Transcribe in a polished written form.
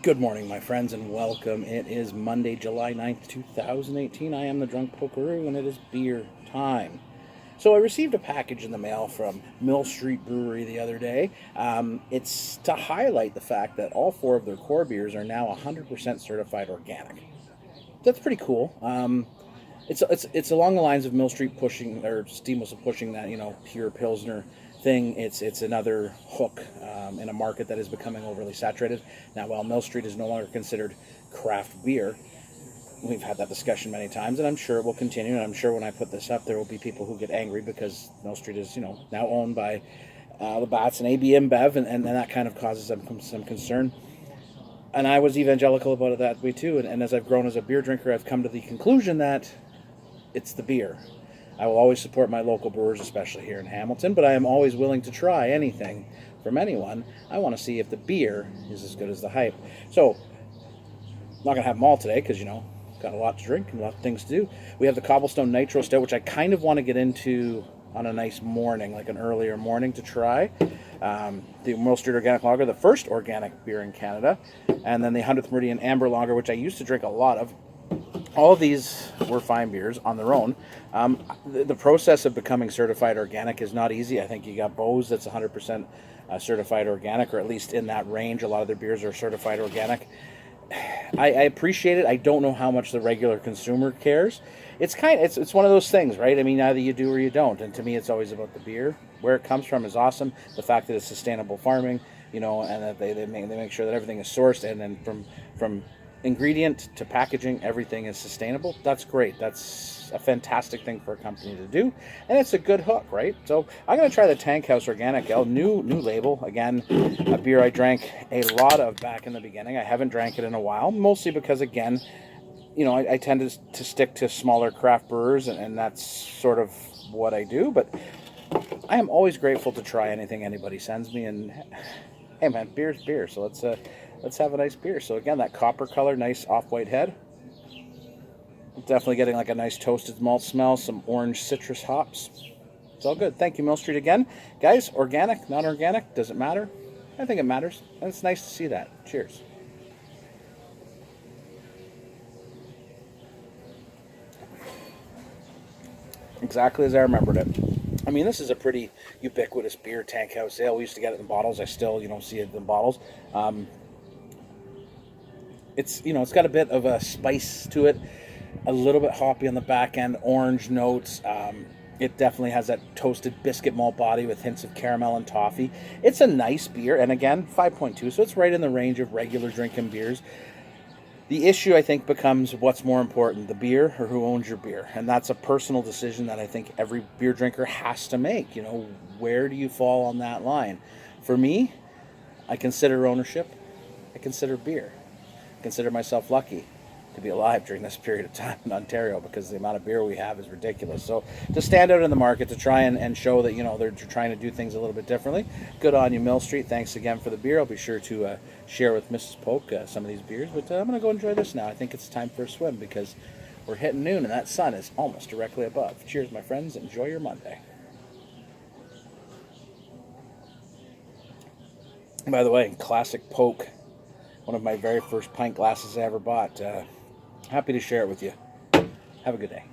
Good morning, my friends, and welcome. It is Monday, July 9th, 2018. I am the Drunk Pokeroo, and it is beer time. So I received a package in the mail from Mill Street Brewery the other day. It's to highlight the fact that all four of their core beers are now 100% certified organic. That's pretty cool. It's along the lines of Mill Street pushing, or Steamos pushing that, pure Pilsner thing. It's another hook in a market that is becoming overly saturated. Now, while Mill Street is no longer considered craft beer, we've had that discussion many times, and I'm sure it will continue. And I'm sure when I put this up, there will be people who get angry because Mill Street is, now owned by Labatt's and AB InBev, and that kind of causes some concern. And I was evangelical about it that way too. And as I've grown as a beer drinker, I've come to the conclusion that it's the beer. I will always support my local brewers, especially here in Hamilton, but I am always willing to try anything from anyone. I want to see if the beer is as good as the hype. So, I'm not going to have them all today because, got a lot to drink and a lot of things to do. We have the Cobblestone Nitro Stout, which I kind of want to get into on a nice morning, like an earlier morning to try. The Mill Street Organic Lager, the first organic beer in Canada. And then the 100th Meridian Amber Lager, which I used to drink a lot of. All of these were fine beers on their own. The process of becoming certified organic is not easy. I think you got Bose that's 100% certified organic, or at least in that range. A lot of their beers are certified organic. I appreciate it. I don't know how much the regular consumer cares. It's one of those things, right? I mean, either you do or you don't. And to me, it's always about the beer. Where it comes from is awesome. The fact that it's sustainable farming, and that they make sure that everything is sourced, and then from ingredient to packaging, everything is sustainable. That's great. That's a fantastic thing for a company to do, and it's a good hook, right? So I'm going to try the Tankhouse Organic Ale, new label. Again, a beer I drank a lot of back in the beginning. I haven't drank it in a while, mostly because, again, I tend to stick to smaller craft brewers, and that's sort of what I do. But I am always grateful to try anything anybody sends me, and hey, man, beer's beer. So let's have a nice beer. So again, that copper color, nice off-white head. Definitely getting like a nice toasted malt smell, some orange citrus hops. It's all good. Thank you, Mill Street, again. Guys, organic, not organic, doesn't matter. I think it matters, and it's nice to see that. Cheers. Exactly as I remembered it. I mean, this is a pretty ubiquitous beer, Tankhouse Ale. We used to get it in bottles. I still, see it in bottles. It's got a bit of a spice to it, a little bit hoppy on the back end, orange notes. It definitely has that toasted biscuit malt body with hints of caramel and toffee. It's a nice beer, and again, 5.2, so it's right in the range of regular drinking beers. The issue, I think, becomes what's more important, the beer or who owns your beer? And that's a personal decision that I think every beer drinker has to make. Where do you fall on that line? For me, I consider ownership. I consider beer. I consider myself lucky to be alive during this period of time in Ontario, because the amount of beer we have is ridiculous. So to stand out in the market, to try and show that, they're trying to do things a little bit differently, good on you, Mill Street. Thanks again for the beer. I'll be sure to share with Mrs. Polk some of these beers, but I'm going to go enjoy this now. I think it's time for a swim because we're hitting noon and that sun is almost directly above. Cheers, my friends. Enjoy your Monday. By the way, classic Polk, one of my very first pint glasses I ever bought. Happy to share it with you. Have a good day.